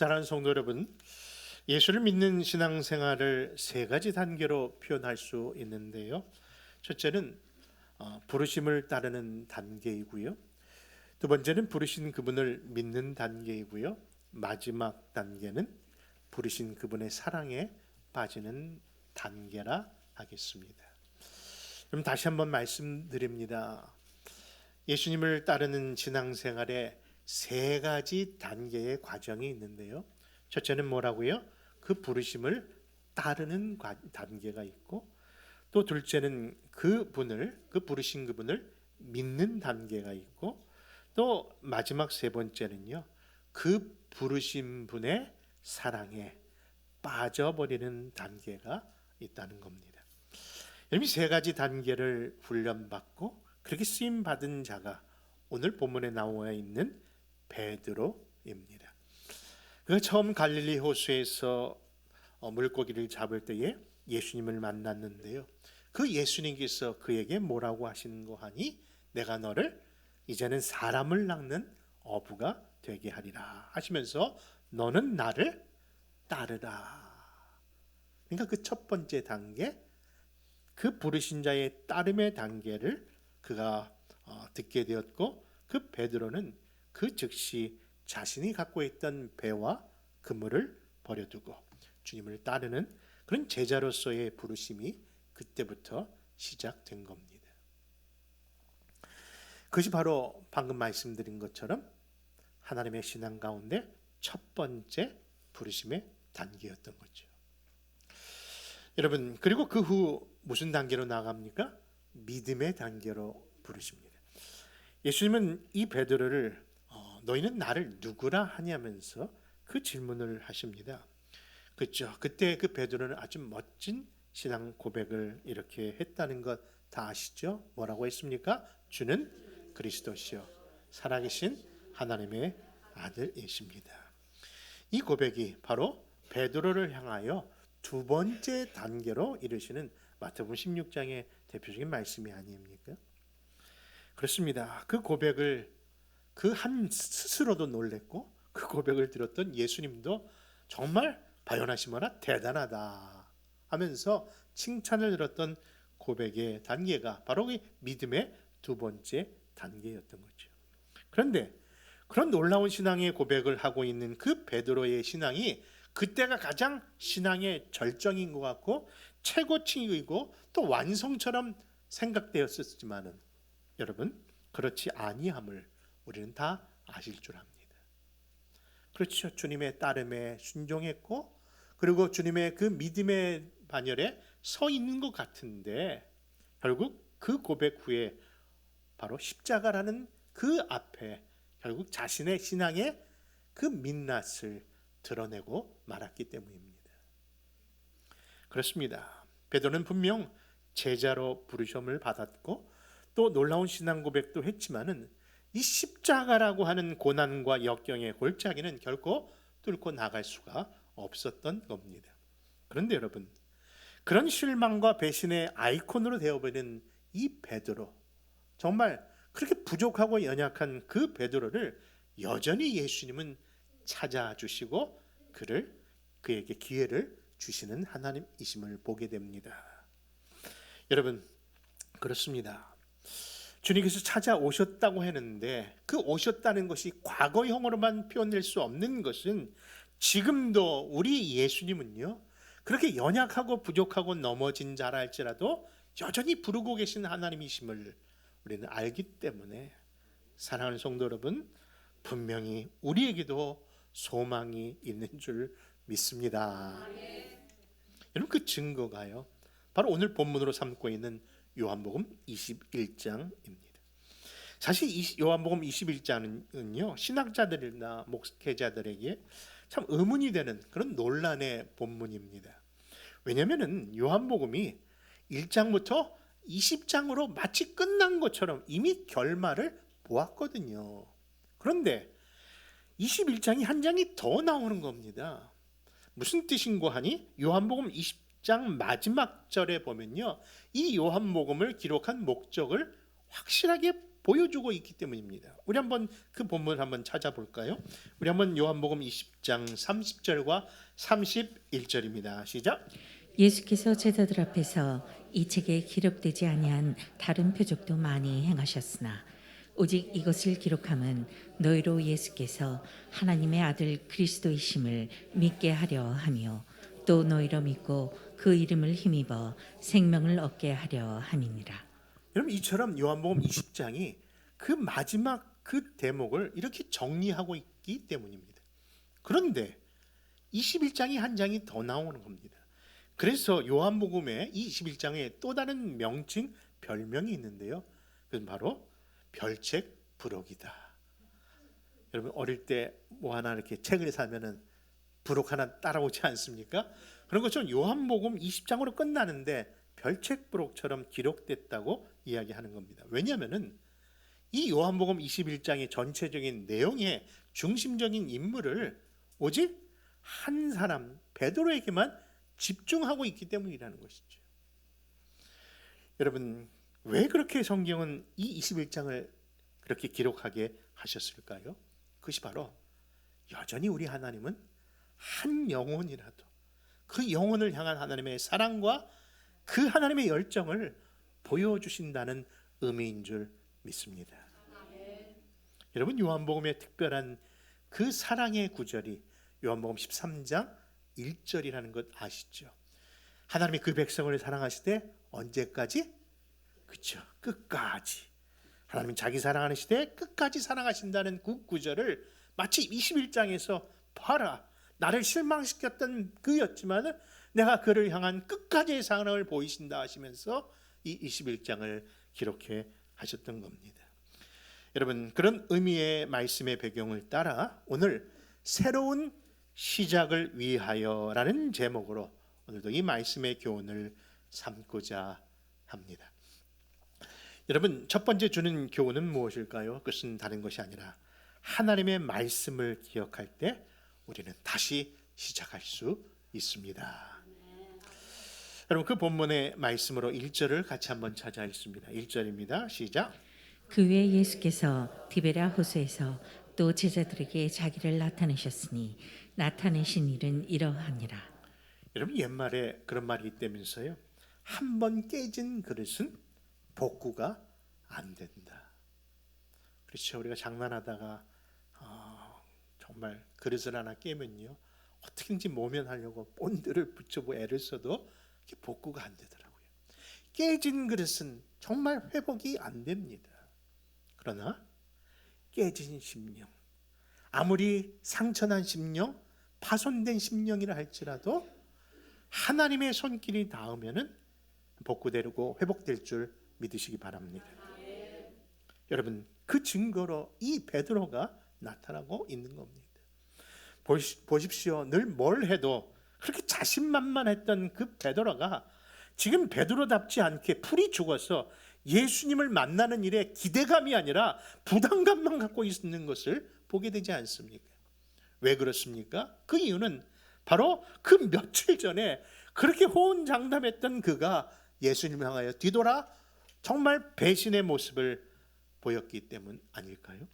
사랑하는 성도 여러분, 예수를 믿는 신앙생활을 세 가지 단계로 표현할 수 있는데요. 첫째는 부르심을 따르는 단계이고요. 두 번째는 부르신 그분을 믿는 단계이고요. 마지막 단계는 부르신 그분의 사랑에 빠지는 단계라 하겠습니다. 그럼 다시 한번 말씀드립니다. 예수님을 따르는 신앙생활에 세 가지 단계의 과정이 있는데요. 첫째는 뭐라고요? 그 부르심을 따르는 단계가 있고, 또 둘째는 그 부르신 그분을 믿는 단계가 있고, 또 마지막 세 번째는요, 그 부르신 분의 사랑에 빠져버리는 단계가 있다는 겁니다. 이 세 가지 단계를 훈련받고 그렇게 쓰임 받은 자가 오늘 본문에 나와 있는 베드로입니다. 그가 처음 갈릴리 호수에서 물고기를 잡을 때에 예수님을 만났는데요. 그 예수님께서 그에게 뭐라고 하시는 거 하니? 내가 너를 이제는 사람을 낚는 어부가 되게 하리라 하시면서 너는 나를 따르라. 그러니까 그 첫 번째 단계, 그 부르신 자의 따름의 단계를 그가 듣게 되었고, 그 베드로는 그 즉시 자신이 갖고 있던 배와 그물을 버려두고 주님을 따르는 그런 제자로서의 부르심이 그때부터 시작된 겁니다. 그것이 바로 방금 말씀드린 것처럼 하나님의 신앙 가운데 첫 번째 부르심의 단계였던 거죠. 여러분, 그리고 그 후 무슨 단계로 나갑니까? 믿음의 단계로 부르십니다. 예수님은 이 베드로를 너희는 나를 누구라 하냐면서 그 질문을 하십니다. 그렇죠. 그때 그 베드로는 아주 멋진 신앙 고백을 이렇게 했다는 것 다 아시죠? 뭐라고 했습니까? 주는 그리스도시요 살아계신 하나님의 아들이십니다. 이 고백이 바로 베드로를 향하여 두 번째 단계로 이르시는 마태복음 16장의 대표적인 말씀이 아닙니까? 그렇습니다. 그 고백을 그 한 스스로도 놀랬고, 그 고백을 들었던 예수님도 정말 바요나시모나 대단하다 하면서 칭찬을 들었던 고백의 단계가 바로 이 믿음의 두 번째 단계였던 거죠. 그런데 그런 놀라운 신앙의 고백을 하고 있는 그 베드로의 신앙이 그때가 가장 신앙의 절정인 것 같고 최고치이고 또 완성처럼 생각되었었지만은 여러분, 그렇지 아니함을 우리는 다 아실 줄 압니다. 그렇죠. 주님의 따름에 순종했고, 그리고 주님의 그 믿음의 반열에 서 있는 것 같은데, 결국 그 고백 후에 바로 십자가라는 그 앞에 결국 자신의 신앙의 그 민낯을 드러내고 말았기 때문입니다. 그렇습니다. 베드로는 분명 제자로 부르심을 받았고 또 놀라운 신앙 고백도 했지만은 이 십자가라고 하는 고난과 역경의 골짜기는 결코 뚫고 나갈 수가 없었던 겁니다. 그런데 여러분, 그런 실망과 배신의 아이콘으로 되어버린 이 베드로, 정말 그렇게 부족하고 연약한 그 베드로를 여전히 예수님은 찾아주시고 그에게 기회를 주시는 하나님이심을 보게 됩니다. 여러분, 그렇습니다. 주님께서 찾아오셨다고 했는데 그 오셨다는 것이 과거형으로만 표현될 수 없는 것은 지금도 우리 예수님은요, 그렇게 연약하고 부족하고 넘어진 자라 할지라도 여전히 부르고 계신 하나님이심을 우리는 알기 때문에 사랑하는 성도 여러분, 분명히 우리에게도 소망이 있는 줄 믿습니다. 여러분, 그 증거가요, 바로 오늘 본문으로 삼고 있는 요한복음 21장입니다. 사실 이 요한복음 21장은요, 신학자들이나 목회자들에게 참 의문이 되는 그런 논란의 본문입니다. 왜냐하면 요한복음이 1장부터 20장으로 마치 끝난 것처럼 이미 결말을 보았거든요. 그런데 21장이 한 장이 더 나오는 겁니다. 무슨 뜻인고 하니 요한복음 20장 마지막 절에 보면요, 이 요한복음을 기록한 목적을 확실하게 보여주고 있기 때문입니다. 우리 한번 그 본문을 한번 찾아볼까요? 우리 한번 요한복음 20장 30절과 31절입니다. 시작. 예수께서 제자들 앞에서 이 책에 기록되지 아니한 다른 표적도 많이 행하셨으나 오직 이것을 기록함은 너희로 예수께서 하나님의 아들 그리스도이심을 믿게 하려 함이요 또 너희로 믿고 그 이름을 힘입어 생명을 얻게 하려 함이니라. 여러분, 이처럼 요한복음 20장이 그 마지막 그 대목을 이렇게 정리하고 있기 때문입니다. 그런데 21장이 한 장이 더 나오는 겁니다. 그래서 요한복음의 21장에 또 다른 명칭, 별명이 있는데요. 그건 바로 별책 부록이다. 여러분, 어릴 때 뭐 하나 이렇게 책을 사면은 부록 하나 따라오지 않습니까? 그런 것처럼 요한복음 20장으로 끝나는데 별책 부록처럼 기록됐다고 이야기하는 겁니다. 왜냐하면은 이 요한복음 21장의 전체적인 내용의 중심적인 인물을 오직 한 사람 베드로에게만 집중하고 있기 때문이라는 것이죠. 여러분, 왜 그렇게 성경은 이 21장을 그렇게 기록하게 하셨을까요? 그것이 바로 여전히 우리 하나님은 한 영혼이라도 그 영혼을 향한 하나님의 사랑과 그 하나님의 열정을 보여주신다는 의미인 줄 믿습니다. 여러분, 요한복음의 특별한 그 사랑의 구절이 요한복음 13장 1절이라는 것 아시죠? 하나님이 그 백성을 사랑하시되 언제까지? 그렇죠, 끝까지. 하나님은 자기 사랑하는 시대에 끝까지 사랑하신다는 그 구절을 마치 21장에서 봐라, 나를 실망시켰던 그였지만 내가 그를 향한 끝까지의 사랑을 보이신다 하시면서 이 21장을 기록해 하셨던 겁니다. 여러분, 그런 의미의 말씀의 배경을 따라 오늘 새로운 시작을 위하여라는 제목으로 오늘도 이 말씀의 교훈을 삼고자 합니다. 여러분, 첫 번째 주는 교훈은 무엇일까요? 그것은 다른 것이 아니라 하나님의 말씀을 기억할 때 우리는 다시 시작할 수 있습니다. 여러분, 그 본문의 말씀으로 1절을 같이 한번 찾아 읽습니다. 1절입니다. 시작. 그 후에 예수께서 디베랴 호수에서 또 제자들에게 자기를 나타내셨으니 나타내신 일은 이러하니라. 여러분, 옛말에 그런 말이 있다면서요. 한 번 깨진 그릇은 복구가 안 된다. 그렇죠. 우리가 장난하다가 정말 그릇을 하나 깨면요, 어떻게든지 모면하려고 본드를 붙여보고 애를 써도 이게 복구가 안 되더라고요. 깨진 그릇은 정말 회복이 안 됩니다. 그러나 깨진 심령, 아무리 상처난 심령, 파손된 심령이라 할지라도 하나님의 손길이 닿으면은 복구되고 회복될 줄 믿으시기 바랍니다. 여러분, 그 증거로 이 베드로가 나타나고 있는 겁니다. 보십시오. 늘 뭘 해도 그렇게 자신만만했던 그 베드로가 지금 베드로답지 않게 풀이 죽어서 예수님을 만나는 일에 기대감이 아니라 부담감만 갖고 있는 것을 보게 되지 않습니까? 왜 그렇습니까? 그 이유는 바로 그 며칠 전에 그렇게 호언장담했던 그가 예수님을 향하여 뒤돌아 정말 배신의 모습을 보였기 때문 아닐까요?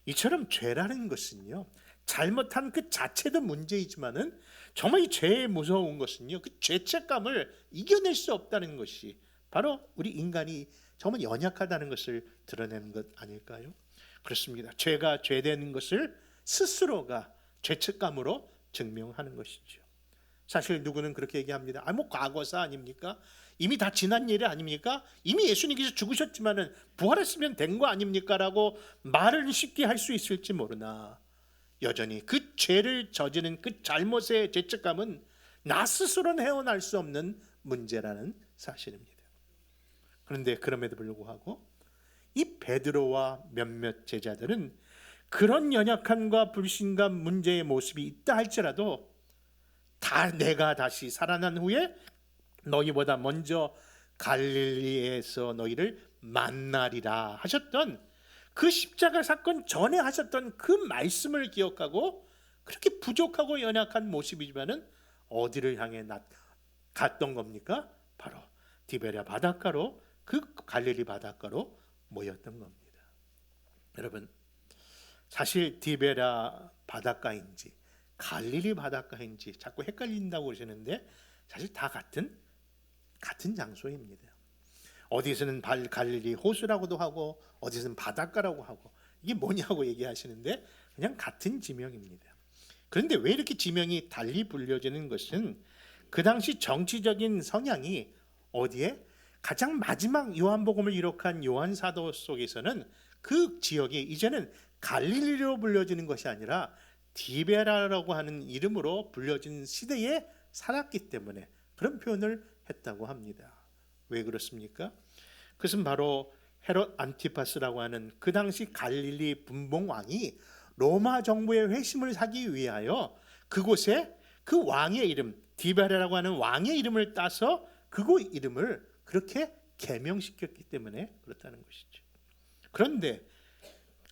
이처럼 죄라는 것은요, 잘못한 그 자체도 문제이지만은 정말 이 죄의 무서운 것은요, 그 죄책감을 이겨낼 수 없다는 것이 바로 우리 인간이 정말 연약하다는 것을 드러내는 것 아닐까요? 그렇습니다. 죄가 죄되는 것을 스스로가 죄책감으로 증명하는 것이죠. 사실 누구는 그렇게 얘기합니다. 뭐 과거사 아닙니까? 이미 다 지난 일이 아닙니까? 이미 예수님께서 죽으셨지만은 부활했으면 된 거 아닙니까? 라고 말을 쉽게 할 수 있을지 모르나 여전히 그 죄를 저지른 그 잘못의 죄책감은 나 스스로는 헤어날 수 없는 문제라는 사실입니다. 그런데 그럼에도 불구하고 이 베드로와 몇몇 제자들은 그런 연약함과 불신감, 문제의 모습이 있다 할지라도 내가 다시 살아난 후에 너희보다 먼저 갈릴리에서 너희를 만나리라 하셨던 그 십자가 사건 전에 하셨던 그 말씀을 기억하고 그렇게 부족하고 연약한 모습이지만은 어디를 향해 갔던 겁니까? 바로 디베랴 바닷가로, 그 갈릴리 바닷가로 모였던 겁니다. 여러분, 사실 디베라 바닷가인지 갈릴리 바닷가인지 자꾸 헷갈린다고 그러시는데 사실 다 같은 장소입니다. 어디서는 갈릴리 호수라고도 하고 어디서는 바닷가라고 하고 이게 뭐냐고 얘기하시는데 그냥 같은 지명입니다. 그런데 왜 이렇게 지명이 달리 불려지는 것은 그 당시 정치적인 성향이 어디에 가장 마지막 요한복음을 기록한 요한 사도 속에서는 그 지역이 이제는 갈릴리로 불려지는 것이 아니라 디베라라고 하는 이름으로 불려진 시대에 살았기 때문에 그런 표현을 했다고 합니다. 왜 그렇습니까? 그것은 바로 헤롯 안티파스라고 하는 그 당시 갈릴리 분봉왕이 로마 정부의 회심을 사기 위하여 그곳에 그 왕의 이름 디베라라고 하는 왕의 이름을 따서 그곳 이름을 그렇게 개명시켰기 때문에 그렇다는 것이죠. 그런데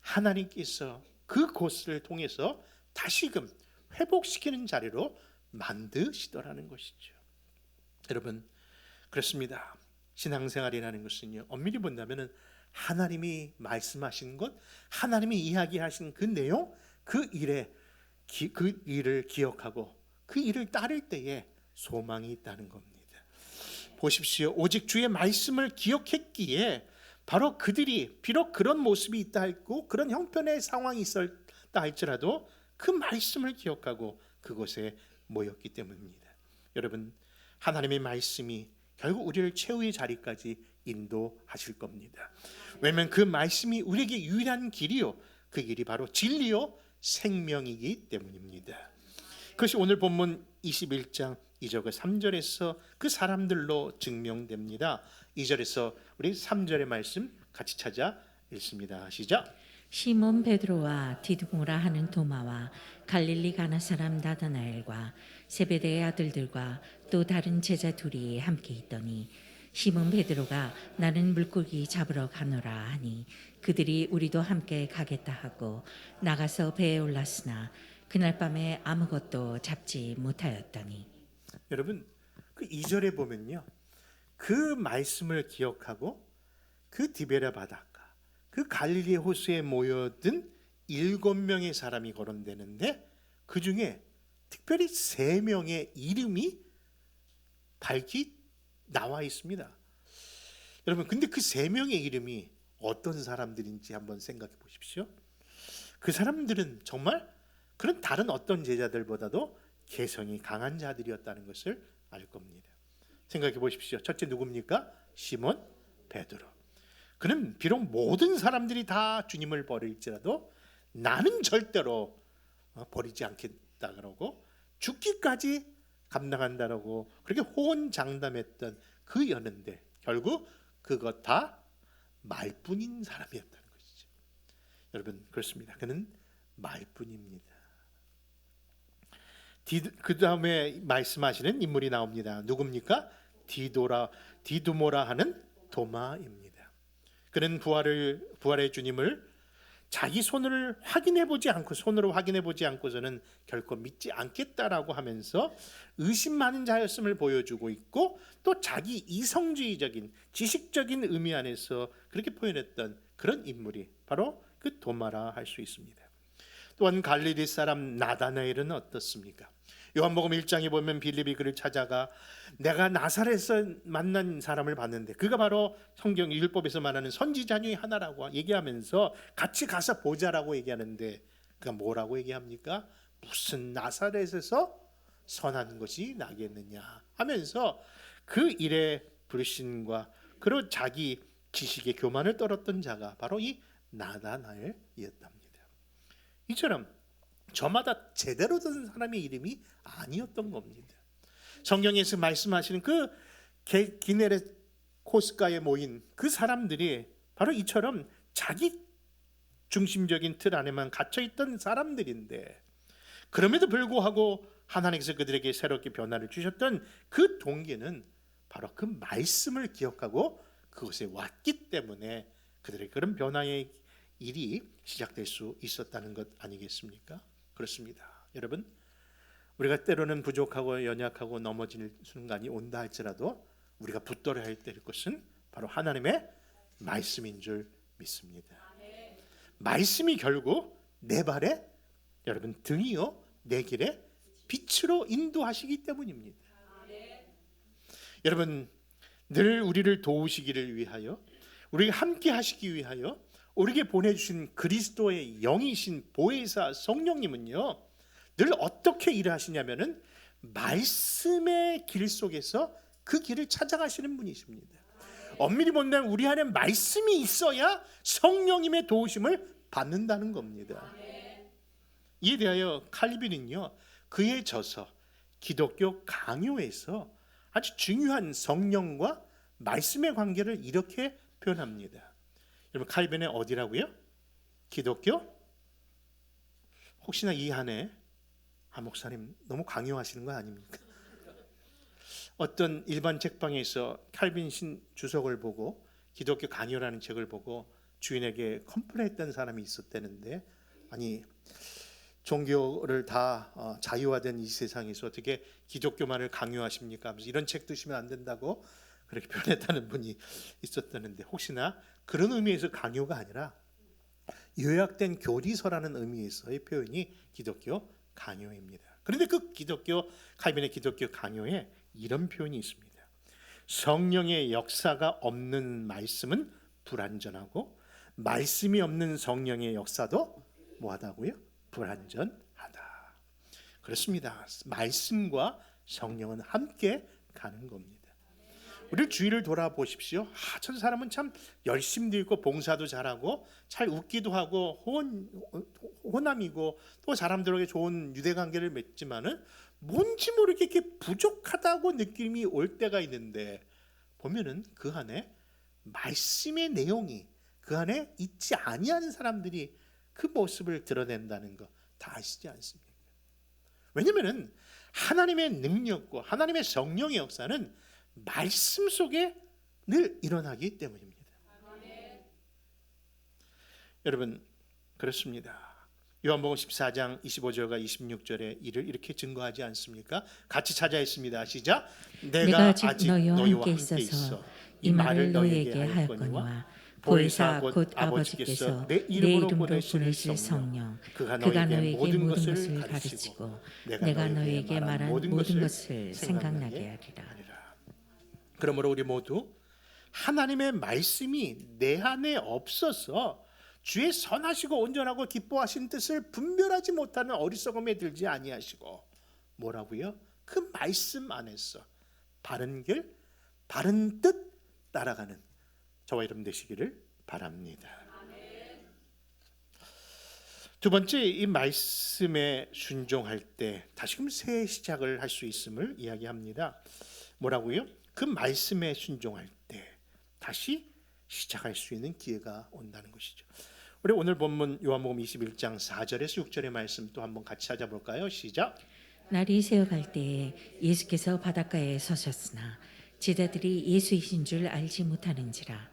하나님께서 그곳을 통해서 다시금 회복시키는 자리로 만드시더라는 것이죠. 여러분, 그렇습니다. 신앙생활이라는 것은요, 엄밀히 본다면 하나님이 말씀하신 것, 하나님이 이야기하신 그 내용, 그 일을 기억하고 그 일을 따를 때에 소망이 있다는 겁니다. 보십시오. 오직 주의 말씀을 기억했기에 바로 그들이 비록 그런 모습이 있다 했고 그런 형편의 상황이 있었다 할지라도 그 말씀을 기억하고 그곳에 모였기 때문입니다. 여러분, 하나님의 말씀이 결국 우리를 최후의 자리까지 인도하실 겁니다. 왜냐하면 그 말씀이 우리에게 유일한 길이요, 그 길이 바로 진리요 생명이기 때문입니다. 그것이 오늘 본문 21장 2절 3절에서 그 사람들로 증명됩니다. 2절에서 우리 3절의 말씀 같이 찾아 읽습니다. 시작. 시몬 베드로와 디두모라 하는 도마와 갈릴리 가나 사람 나다나엘과 세베대의 아들들과 또 다른 제자 둘이 함께 있더니 시몬 베드로가 나는 물고기 잡으러 가노라 하니 그들이 우리도 함께 가겠다 하고 나가서 배에 올랐으나 그날 밤에 아무것도 잡지 못하였더니. 여러분, 그 2절에 보면요, 그 말씀을 기억하고 그 디베라 바닷가, 그 갈릴리 호수에 모여든 7명의 사람이 거론되는데 그 중에 특별히 3명의 이름이 밝히 나와 있습니다. 여러분, 근데 그 3명의 이름이 어떤 사람들인지 한번 생각해 보십시오. 그 사람들은 정말 그런 다른 어떤 제자들보다도 개성이 강한 자들이었다는 것을 알 겁니다. 생각해 보십시오. 첫째 누굽니까? 시몬 베드로. 그는 비록 모든 사람들이 다 주님을 버릴지라도 나는 절대로 버리지 않겠다 그러고 죽기까지 감당한다라고 그렇게 호언장담했던 그 여는데 결국 그것 다 말뿐인 사람이었다는 것이죠. 여러분, 그렇습니다. 그는 말뿐입니다. 그 다음에 말씀하시는 인물이 나옵니다. 누굽니까? 디두모라 하는 도마입니다. 그는 부활의 주님을 자기 손으로 확인해 보지 않고서는 결코 믿지 않겠다라고 하면서 의심 많은 자였음을 보여주고 있고 또 자기 이성주의적인 지식적인 의미 안에서 그렇게 표현했던 그런 인물이 바로 그 도마라 할 수 있습니다. 또한 갈릴리 사람 나다나엘은 어떻습니까? 요한복음 1장에 보면 빌립이 그를 찾아가 내가 나사렛에서 만난 사람을 봤는데 그가 바로 성경 율법에서 말하는 선지자 중에 하나라고 얘기하면서 같이 가서 보자라고 얘기하는데 그가 뭐라고 얘기합니까? 무슨 나사렛에서 선한 것이 나겠느냐 하면서 그 일의 불신과 그리고 자기 지식의 교만을 떨었던 자가 바로 이 나다나엘이었답니다. 이처럼 저마다 제대로 된 사람의 이름이 아니었던 겁니다. 성경에서 말씀하시는 그 기네렛 코스가에 모인 그 사람들이 바로 이처럼 자기 중심적인 틀 안에만 갇혀있던 사람들인데 그럼에도 불구하고 하나님께서 그들에게 새롭게 변화를 주셨던 그 동기는 바로 그 말씀을 기억하고 그곳에 왔기 때문에 그들의 그런 변화의 일이 시작될 수 있었다는 것 아니겠습니까? 그렇습니다. 여러분, 우리가 때로는 부족하고 연약하고 넘어질 순간이 온다 할지라도 우리가 붙들어야 할 것은 바로 하나님의 말씀인 줄 믿습니다. 말씀이 결국 내 발에 여러분 등이요 내 길에 빛으로 인도하시기 때문입니다. 여러분 늘 우리를 도우시기를 위하여 우리가 함께 하시기 위하여 우리에게 보내주신 그리스도의 영이신 보혜사 성령님은요 늘 어떻게 일하시냐면은 말씀의 길 속에서 그 길을 찾아가시는 분이십니다. 엄밀히 본다면 우리 안에 말씀이 있어야 성령님의 도우심을 받는다는 겁니다. 이에 대하여 칼빈은요 그에 져서 기독교 강요에서 아주 중요한 성령과 말씀의 관계를 이렇게 표현합니다. 여러분 칼빈의 어디라고요? 기독교? 혹시나 이 안에 목사님 너무 강요하시는 거 아닙니까? 어떤 일반 책방에서 칼빈 신 주석을 보고 기독교 강요라는 책을 보고 주인에게 컴플레인했던 사람이 있었다는데, 아니 종교를 다 자유화된 이 세상에서 어떻게 기독교만을 강요하십니까? 하면서 이런 책 드시면 안 된다고 그렇게 표현했다는 분이 있었다는데, 혹시나 그런 의미에서 강요가 아니라 요약된 교리서라는 의미에서의 표현이 기독교 강요입니다. 그런데 그 칼빈의 기독교 강요에 이런 표현이 있습니다. 성령의 역사가 없는 말씀은 불완전하고 말씀이 없는 성령의 역사도 뭐하다고요? 불완전하다. 그렇습니다. 말씀과 성령은 함께 가는 겁니다. 우리 주위를 돌아보십시오. 저 사람은 참 열심도 있고 봉사도 잘하고 잘 웃기도 하고 호남이고 또 사람들에게 좋은 유대관계를 맺지만은 뭔지 모르게 이렇게 부족하다고 느낌이 올 때가 있는데, 보면은 그 안에 말씀의 내용이 그 안에 있지 아니한 사람들이 그 모습을 드러낸다는 거 다 아시지 않습니까? 왜냐면은 하나님의 능력과 하나님의 성령의 역사는 말씀 속에 늘 일어나기 때문입니다. 여러분 그렇습니다. 요한복음 14장 25절과 26절에 이를 이렇게 증거하지 않습니까? 같이 찾아 있습니다. 시작. 내가 아직 너희와 함께 있어 이 말을 너희에게 할 거니와 보혜사 곧 아버지께서 내 이름으로 보내실 성령 그가 너희에게 모든 것을 가르치고 내가 너희에게 말한 모든 것을 생각나게 하리라. 그러므로 우리 모두 하나님의 말씀이 내 안에 없어서 주의 선하시고 온전하고 기뻐하신 뜻을 분별하지 못하는 어리석음에 들지 아니하시고, 뭐라고요? 그 말씀 안에서 바른 길, 바른 뜻 따라가는 저와 여러분 되시기를 바랍니다. 두 번째, 이 말씀에 순종할 때 다시금 새 시작을 할 수 있음을 이야기합니다. 뭐라고요? 그 말씀에 순종할 때 다시 시작할 수 있는 기회가 온다는 것이죠. 우리 오늘 본문 요한복음 21장 4절에서 6절의 말씀 또 한번 같이 찾아볼까요? 시작. 날이 새어갈 때에 예수께서 바닷가에 서셨으나 제자들이 예수이신 줄 알지 못하는지라.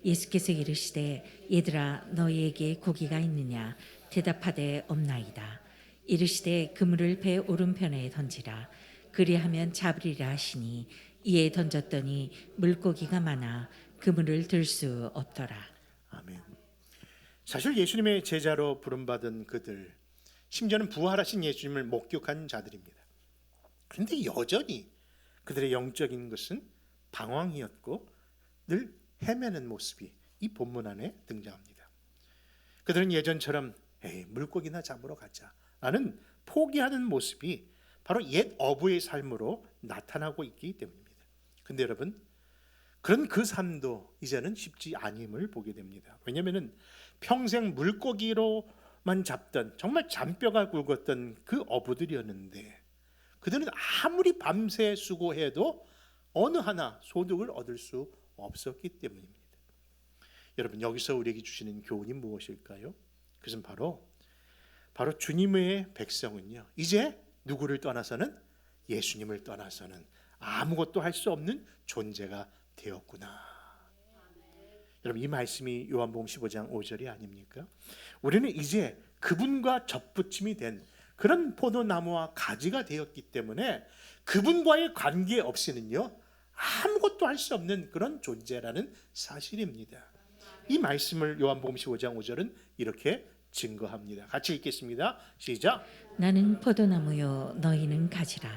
예수께서 이르시되 얘들아 너희에게 고기가 있느냐? 대답하되 없나이다. 이르시되 그물을 배 오른편에 던지라. 그리하면 잡으리라 하시니 이에 던졌더니 물고기가 많아 그물을 들 수 없더라. 아멘. 사실 예수님의 제자로 부름받은 그들, 심지어는 부활하신 예수님을 목격한 자들입니다. 그런데 여전히 그들의 영적인 것은 방황이었고 늘 헤매는 모습이 이 본문 안에 등장합니다. 그들은 예전처럼 물고기나 잡으러 가자 라는 포기하는 모습이 바로 옛 어부의 삶으로 나타나고 있기 때문입니다. 근데 여러분, 그런 그 삶도 이제는 쉽지 않음을 보게 됩니다. 왜냐하면 평생 물고기로만 잡던 정말 잔뼈가 굵었던 그 어부들이었는데, 그들은 아무리 밤새 수고해도 어느 하나 소득을 얻을 수 없었기 때문입니다. 여러분, 여기서 우리에게 주시는 교훈이 무엇일까요? 그것은 바로 주님의 백성은요, 이제 누구를 떠나서는, 예수님을 떠나서는 아무것도 할 수 없는 존재가 되었구나. 여러분, 이 말씀이 요한복음 15장 5절이 아닙니까? 우리는 이제 그분과 접붙임이 된 그런 포도나무와 가지가 되었기 때문에 그분과의 관계 없이는요 아무것도 할 수 없는 그런 존재라는 사실입니다. 이 말씀을 요한복음 15장 5절은 이렇게 증거합니다. 같이 읽겠습니다. 시작. 나는 포도나무요 너희는 가지라.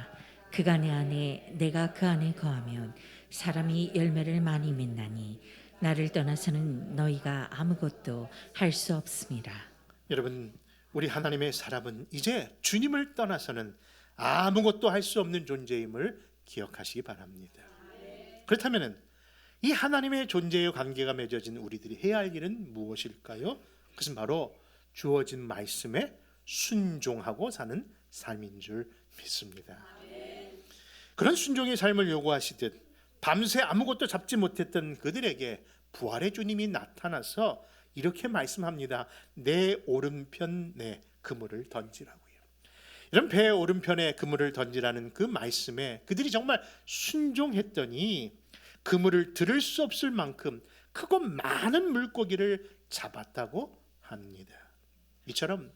그가 내 안에 내가 그 안에 거하면 사람이 열매를 많이 맺나니 나를 떠나서는 너희가 아무것도 할 수 없습니다. 여러분, 우리 하나님의 사람은 이제 주님을 떠나서는 아무것도 할 수 없는 존재임을 기억하시기 바랍니다. 그렇다면 이 하나님의 존재의 관계가 맺어진 우리들이 해야 할 일은 무엇일까요? 그것은 바로 주어진 말씀에 순종하고 사는 삶인 줄 믿습니다. 그런 순종의 삶을 요구하시듯 밤새 아무것도 잡지 못했던 그들에게 부활의 주님이 나타나서 이렇게 말씀합니다. 내 오른편 내 그물을 던지라고요. 이런 배 오른편에 그물을 던지라는 그 말씀에 그들이 정말 순종했더니 그물을 들을 수 없을 만큼 크고 많은 물고기를 잡았다고 합니다. 이처럼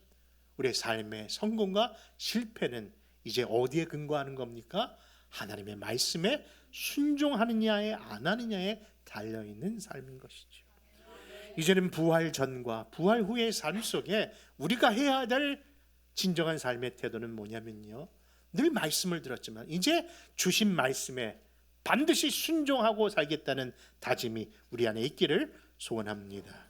우리의 삶의 성공과 실패는 이제 어디에 근거하는 겁니까? 하나님의 말씀에 순종하느냐에 안 하느냐에 달려있는 삶인 것이죠. 이제는 부활 전과 부활 후의 삶 속에 우리가 해야 될 진정한 삶의 태도는 뭐냐면요, 늘 말씀을 들었지만 이제 주신 말씀에 반드시 순종하고 살겠다는 다짐이 우리 안에 있기를 소원합니다.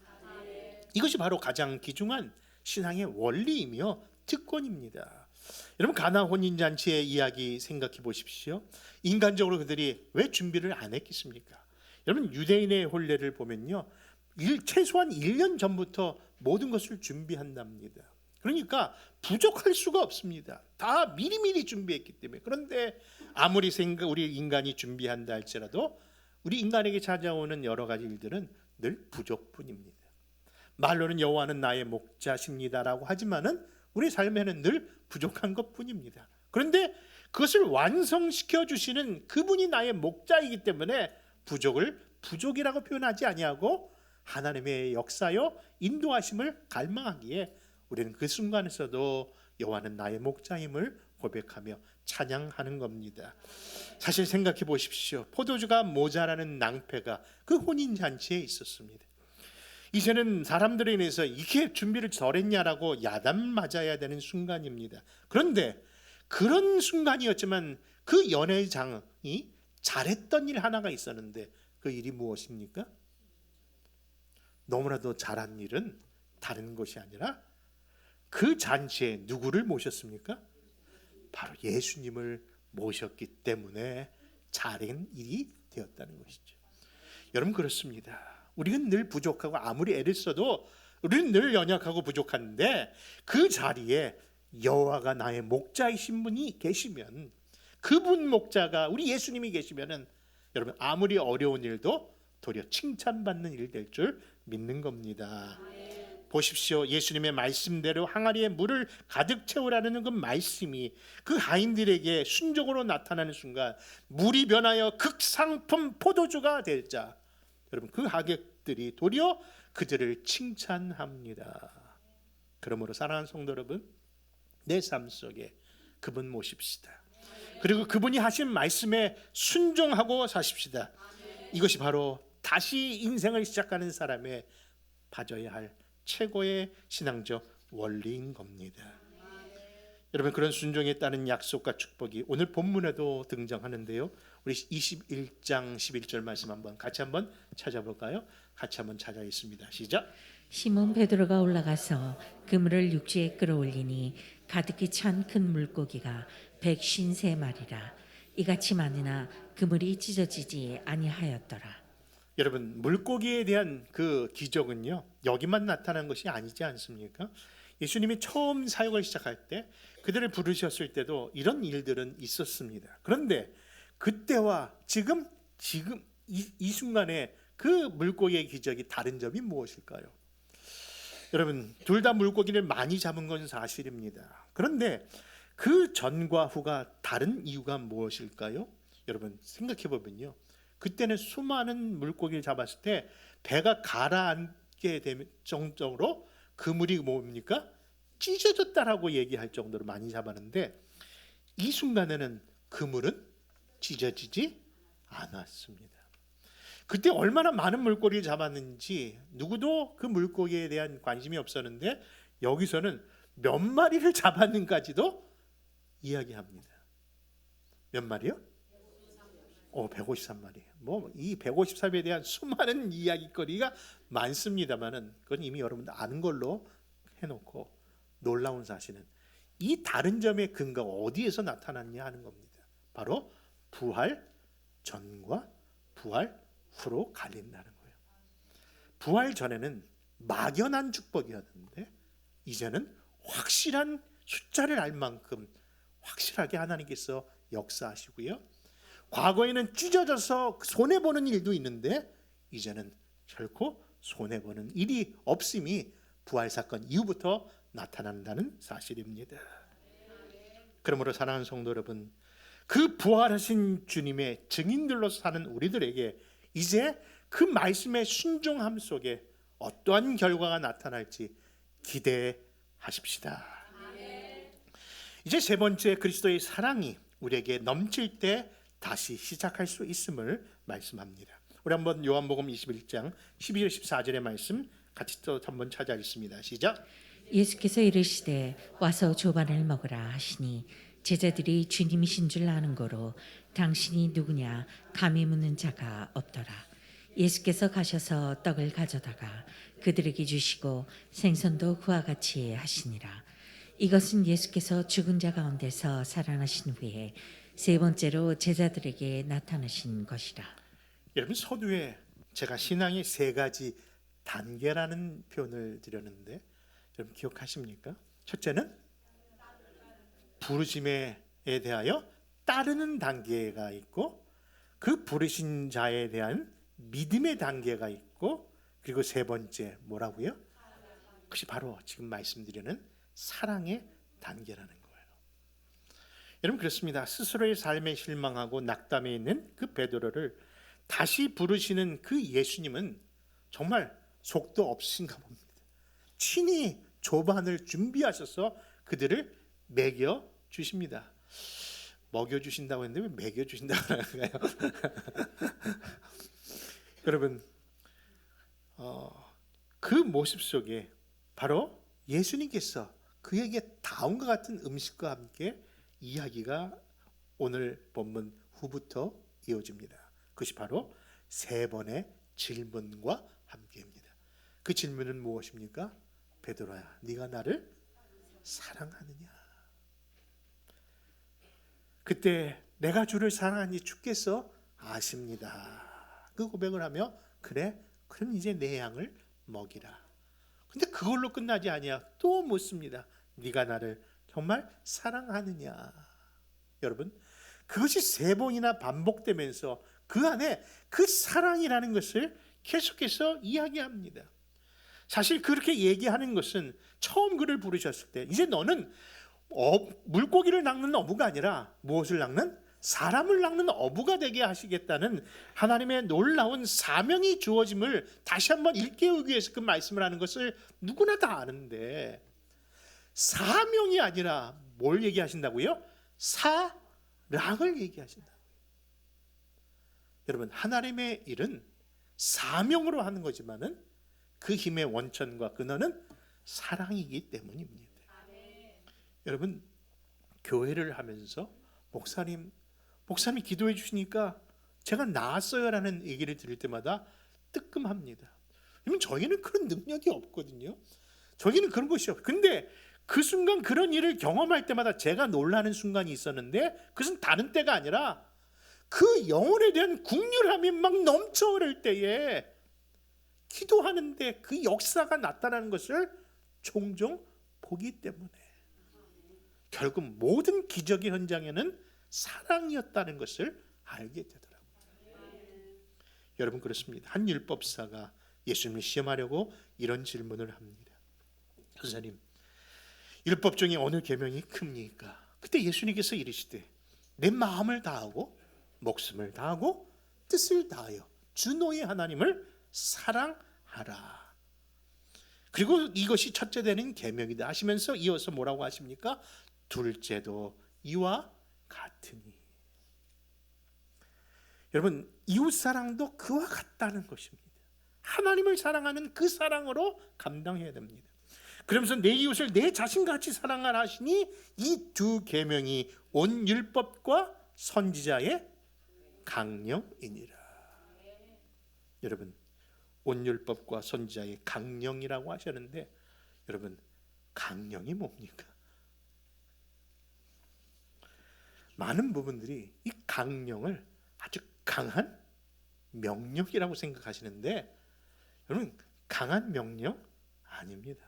이것이 바로 가장 귀중한 신앙의 원리이며 특권입니다. 여러분, 가나 혼인잔치의 이야기 생각해 보십시오. 인간적으로 그들이 왜 준비를 안 했겠습니까? 여러분, 유대인의 혼례를 보면요, 최소한 1년 전부터 모든 것을 준비한답니다. 그러니까 부족할 수가 없습니다. 다 미리미리 준비했기 때문에. 그런데 아무리 우리 인간이 준비한다 할지라도 우리 인간에게 찾아오는 여러 가지 일들은 늘 부족뿐입니다. 말로는 여호와는 나의 목자십니다라고 하지만은 우리 삶에는 늘 부족한 것뿐입니다. 그런데 그것을 완성시켜 주시는 그분이 나의 목자이기 때문에 부족을 부족이라고 표현하지 아니하고 하나님의 역사요 인도하심을 갈망하기에 우리는 그 순간에서도 여호와는 나의 목자임을 고백하며 찬양하는 겁니다. 사실 생각해 보십시오. 포도주가 모자라는 낭패가 그 혼인잔치에 있었습니다. 이제는 사람들에 인해서 이렇게 준비를 덜했냐라고 야단 맞아야 되는 순간입니다. 그런데 그런 순간이었지만 그 연회장이 잘했던 일 하나가 있었는데 그 일이 무엇입니까? 너무나도 잘한 일은 다른 것이 아니라 그 잔치에 누구를 모셨습니까? 바로 예수님을 모셨기 때문에 잘한 일이 되었다는 것이죠. 여러분, 그렇습니다. 우리는 늘 부족하고 아무리 애를 써도 우리는 늘 연약하고 부족한데 그 자리에 여호와가 나의 목자이신 분이 계시면, 그분 목자가 우리 예수님이 계시면은 여러분, 아무리 어려운 일도 도리어 칭찬받는 일 될 줄 믿는 겁니다. 보십시오. 예수님의 말씀대로 항아리에 물을 가득 채우라는 그 말씀이 그 하인들에게 순종으로 나타나는 순간 물이 변하여 극상품 포도주가 될 자, 여러분, 그 하객들이 도리어 그들을 칭찬합니다. 그러므로 사랑하는 성도 여러분, 내 삶 속에 그분 모십시다. 그리고 그분이 하신 말씀에 순종하고 사십시다. 이것이 바로 다시 인생을 시작하는 사람의 가져야 할 최고의 신앙적 원리인 겁니다. 여러분, 그런 순종에 따른 약속과 축복이 오늘 본문에도 등장하는데요. 우리 21장 11절 말씀 같이 한번 찾아볼까요? 같이 한번 찾아 있습니다. 시작. 시몬 베드로가 올라가서 그물을 육지에 끌어올리니 가득히 찬 큰 물고기가 153마리라. 이같이 많으나 그물이 찢어지지 아니하였더라. 여러분, 물고기에 대한 그 기적은요, 여기만 나타난 것이 아니지 않습니까? 예수님이 처음 사역을 시작할 때 그들을 부르셨을 때도 이런 일들은 있었습니다. 그런데 그때와 지금 이 순간에 그 물고기의 기적이 다른 점이 무엇일까요? 여러분, 둘 다 물고기를 많이 잡은 건 사실입니다. 그런데 그 전과 후가 다른 이유가 무엇일까요? 여러분, 생각해 보면요, 그때는 수많은 물고기를 잡았을 때 배가 가라앉게 될 정도로 그물이 뭡니까? 찢어졌다라고 얘기할 정도로 많이 잡았는데 이 순간에는 그물은 찢어지지 않았습니다. 그때 얼마나 많은 물고기를 잡았는지 누구도 그 물고기에 대한 관심이 없었는데 여기서는 몇 마리를 잡았는가지도 이야기합니다. 몇 마리요? 153마리. 뭐 이 153에 대한 수많은 이야기거리가 많습니다만은 그건 이미 여러분 아는 걸로 해놓고 놀라운 사실은 이 다른 점의 근거가 어디에서 나타났냐 하는 겁니다. 바로 부활 전과 부활 후로 갈린다는 거예요. 부활 전에는 막연한 축복이었는데 이제는 확실한 숫자를 알 만큼 확실하게 하나님께서 역사하시고요. 과거에는 찢어져서 손해보는 일도 있는데 이제는 결코 손해보는 일이 없음이 부활사건 이후부터 나타난다는 사실입니다. 그러므로 사랑하는 성도 여러분, 그 부활하신 주님의 증인들로 사는 우리들에게 이제 그 말씀의 순종함 속에 어떠한 결과가 나타날지 기대하십시다. 이제 세 번째, 그리스도의 사랑이 우리에게 넘칠 때 다시 시작할 수 있음을 말씀합니다. 우리 한번 요한복음 21장 12절 14절의 말씀 같이 또 한번 찾아보겠습니다. 시작. 예수께서 이르시되 와서 조반을 먹으라 하시니 제자들이 주님이신 줄 아는 거로 당신이 누구냐 감히 묻는 자가 없더라. 예수께서 가셔서 떡을 가져다가 그들에게 주시고 생선도 그와 같이 하시니라. 이것은 예수께서 죽은 자 가운데서 살아나신 후에 세 번째로 제자들에게 나타나신 것이라. 여러분, 서두에 제가 신앙의 세 가지 단계라는 표현을 드렸는데 여러분 기억하십니까? 첫째는 부르심에 대하여 따르는 단계가 있고, 그 부르신 자에 대한 믿음의 단계가 있고, 그리고 세 번째 뭐라고요? 그것이 바로 지금 말씀드리는 사랑의 단계라는 거예요. 여러분 그렇습니다. 스스로의 삶에 실망하고 낙담해 있는 그 베드로를 다시 부르시는 그 예수님은 정말 속도 없으신가 봅니다. 친히 조반을 준비하셔서 그들을 먹여 주십니다. 먹여 주신다고 했는데 왜 먹여 주신다고 하나요? 여러분, 그 모습 속에 바로 예수님께서 그에게 다음과 같은 음식과 함께 이야기가 오늘 본문 후부터 이어집니다. 그것이 바로 세 번의 질문과 함께입니다. 그 질문은 무엇입니까? 베드로야, 네가 나를 사랑하느냐? 그때 내가 주를 사랑하니 주께서 아십니다. 그 고백을 하며 그래, 그럼 이제 내 양을 먹이라. 근데 그걸로 끝나지 아니야. 또 묻습니다. 네가 나를 정말 사랑하느냐? 여러분, 그것이 세 번이나 반복되면서 그 안에 그 사랑이라는 것을 계속해서 이야기합니다. 사실 그렇게 얘기하는 것은 처음 그를 부르셨을 때 이제 너는 물고기를 낚는 어부가 아니라 무엇을 낚는? 사람을 낚는 어부가 되게 하시겠다는 하나님의 놀라운 사명이 주어짐을 다시 한번 일깨우기 위해서 그 말씀을 하는 것을 누구나 다 아는데, 사명이 아니라 뭘 얘기하신다고요? 사랑을 얘기하신다고요. 여러분, 하나님의 일은 사명으로 하는 거지만은 그 힘의 원천과 근원은 사랑이기 때문입니다. 여러분, 교회를 하면서 목사님이 기도해 주시니까 제가 나았어요라는 얘기를 들을 때마다 뜨끔합니다. 왜냐면 저희는 그런 능력이 없거든요. 저희는 그런 것이 없어요. 근데 그 순간 그런 일을 경험할 때마다 제가 놀라는 순간이 있었는데, 그것은 다른 때가 아니라 그 영혼에 대한 국률함이 막 넘쳐 흐를 때에 기도하는데 그 역사가 나타나는 것을 종종 보기 때문에 결국 모든 기적의 현장에는 사랑이었다는 것을 알게 되더라고요. 여러분 그렇습니다. 한 율법사가 예수님을 시험하려고 이런 질문을 합니다. 선생님, 율법 중에 어느 계명이 큽니까? 그때 예수님께서 이르시되 내 마음을 다하고 목숨을 다하고 뜻을 다하여 주 너의 하나님을 사랑하라. 그리고 이것이 첫째 되는 계명이다 하시면서 이어서 뭐라고 하십니까? 둘째도 이와 같으니. 여러분, 이웃 사랑도 그와 같다는 것입니다. 하나님을 사랑하는 그 사랑으로 감당해야 됩니다. 그러면서 내 이웃을 내 자신같이 사랑하라 하시니 이 두 계명이 온 율법과 선지자의 강령이니라. 여러분, 온 율법과 선지자의 강령이라고 하셨는데, 여러분, 강령이 뭡니까? 많은 부분들이 이 강령을 아주 강한 명령이라고 생각하시는데, 여러분, 강한 명령 아닙니다.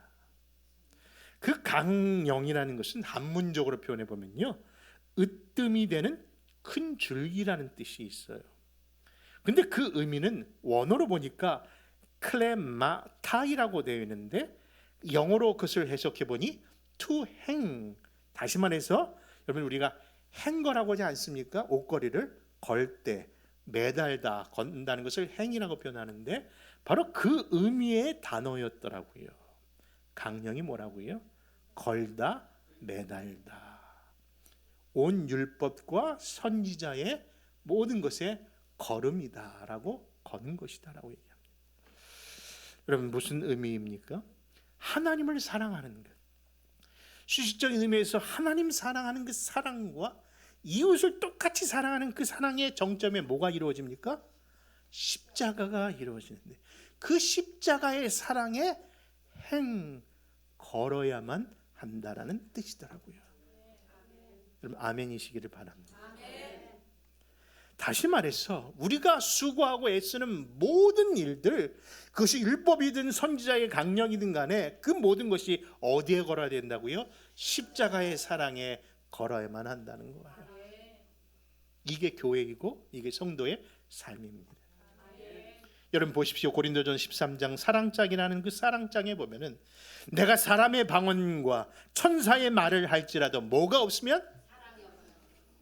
그 강령이라는 것은 한문적으로 표현해 보면요, 으뜸이 되는 큰 줄기라는 뜻이 있어요. 근데 그 의미는 원어로 보니까 클레마타이라고 되어 있는데, 영어로 그것을 해석해 보니 to hang, 다시 말해서 여러분, 우리가 행거라고 하지 않습니까? 옷걸이를 걸 때, 매달다, 건다는 것을 행이라고 표현하는데, 바로 그 의미의 단어였더라고요. 강령이 뭐라고요? 걸다, 매달다. 온 율법과 선지자의 모든 것에 걸음이다라고, 거는 것이다라고 얘기합니다. 여러분, 무슨 의미입니까? 하나님을 사랑하는 것, 수식적인 의미에서 하나님 사랑하는 그 사랑과 이웃을 똑같이 사랑하는 그 사랑의 정점에 뭐가 이루어집니까? 십자가가 이루어지는데, 그 십자가의 사랑에 걸어야만 한다라는 뜻이더라고요. 여러분, 아멘이시기를 바랍니다. 다시 말해서 우리가 수고하고 애쓰는 모든 일들, 그것이 율법이든 선지자의 강령이든 간에 그 모든 것이 어디에 걸어야 된다고요? 십자가의 사랑에 걸어야만 한다는 거예요. 이게 교회이고 이게 성도의 삶입니다. 여러분 보십시오. 고린도전 13장 사랑장이라는 그 사랑장에 보면은, 내가 사람의 방언과 천사의 말을 할지라도 뭐가 없으면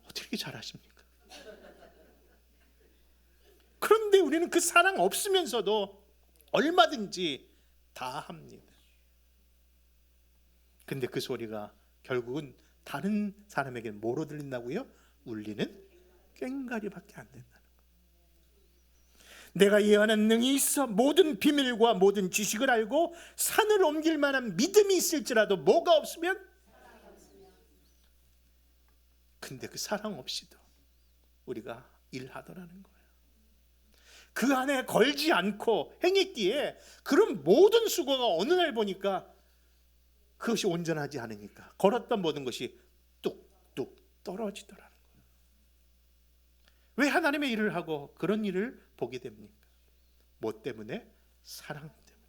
어떻게 잘하십니까? 그런데 우리는 그 사랑 없으면서도 얼마든지 다 합니다. 근데 그 소리가 결국은 다른 사람에게 뭐로 들린다고요? 울리는 꽹과리밖에 안 된다는 거예요. 내가 예언하는 능이 있어 모든 비밀과 모든 지식을 알고 산을 옮길 만한 믿음이 있을지라도 뭐가 없으면, 근데 그 사랑 없이도 우리가 일하더라는 거예요. 그 안에 걸지 않고 행했기에 그런 모든 수고가 어느 날 보니까 그것이 온전하지 않으니까 걸었던 모든 것이 뚝뚝 떨어지더라는 거예요. 왜 하나님의 일을 하고 그런 일을 보게 됩니까? 뭐 때문에? 사랑 때문에.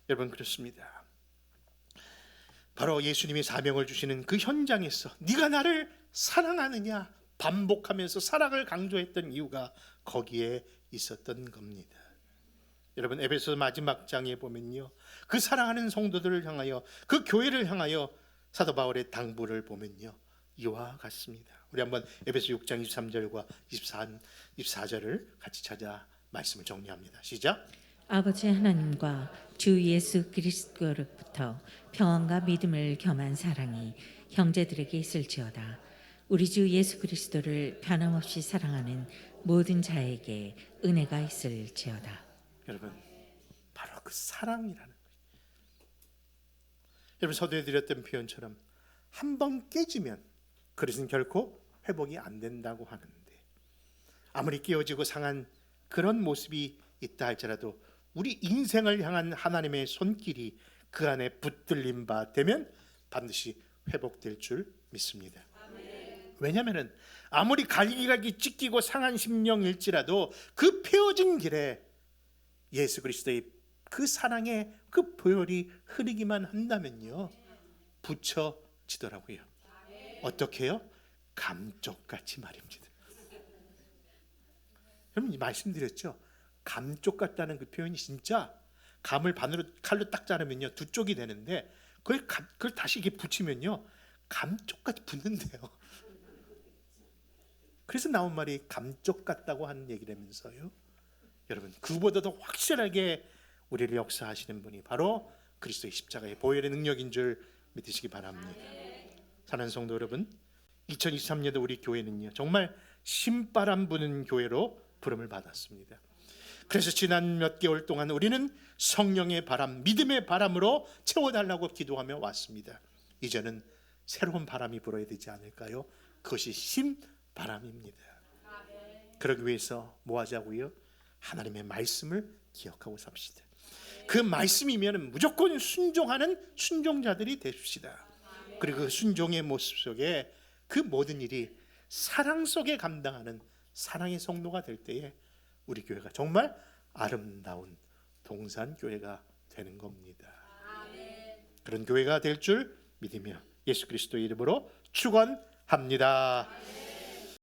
여러분, 그렇습니다. 바로 예수님이 사명을 주시는 그 현장에서 네가 나를 사랑하느냐 반복하면서 사랑을 강조했던 이유가 거기에 있었던 겁니다. 여러분, 에베소 마지막 장에 보면요, 그 사랑하는 성도들을 향하여, 그 교회를 향하여 사도 바울의 당부를 보면요, 이와 같습니다. 우리 한번 에베소 6장 23절과 24절을 같이 찾아 말씀을 정리합니다. 시작. 아버지 하나님과 주 예수 그리스도로부터 평안과 믿음을 겸한 사랑이 형제들에게 있을지어다. 우리 주 예수 그리스도를 변함없이 사랑하는 모든 자에게 은혜가 있을지어다. 여러분, 바로 그 사랑이라는 거예요. 여러분, 서두에 드렸던 표현처럼 한 번 깨지면 그릇은 결코 회복이 안 된다고 하는데, 아무리 깨어지고 상한 그런 모습이 있다 할지라도 우리 인생을 향한 하나님의 손길이 그 안에 붙들린 바 되면 반드시 회복될 줄 믿습니다. 왜냐하면 아무리 갈기갈기 찢기고 상한 심령일지라도 그 펴진 길에 예수 그리스도의 그 사랑의 그 보혈이 흐르기만 한다면요, 붙여지더라고요. 어떻게 해요? 감쪽같이 말입니다. 여러분, 말씀드렸죠? 감쪽 같다는 그 표현이 진짜 감을 반으로 칼로 딱 자르면요 두 쪽이 되는데, 그걸 다시 이렇게 붙이면요 감쪽같이 붙는데요. 그래서 나온 말이 감쪽 같다고 하는 얘기라면서요. 여러분, 그보다도 확실하게 우리를 역사하시는 분이 바로 그리스도의 십자가의 보혈의 능력인 줄 믿으시기 바랍니다. 사랑하는 성도 여러분, 2023년도 우리 교회는요 정말 신바람 부는 교회로 부름을 받았습니다. 그래서 지난 몇 개월 동안 우리는 성령의 바람, 믿음의 바람으로 채워달라고 기도하며 왔습니다. 이제는 새로운 바람이 불어야 되지 않을까요? 그것이 신바람입니다. 그러기 위해서 뭐 하자고요? 하나님의 말씀을 기억하고 삽시다. 그 말씀이면 무조건 순종하는 순종자들이 되십시다. 그리고 그 순종의 모습 속에 그 모든 일이 사랑 속에 감당하는 사랑의 성도가 될 때에 우리 교회가 정말 아름다운 동산교회가 되는 겁니다. 그런 교회가 될 줄 믿으며 예수 그리스도의 이름으로 축원합니다.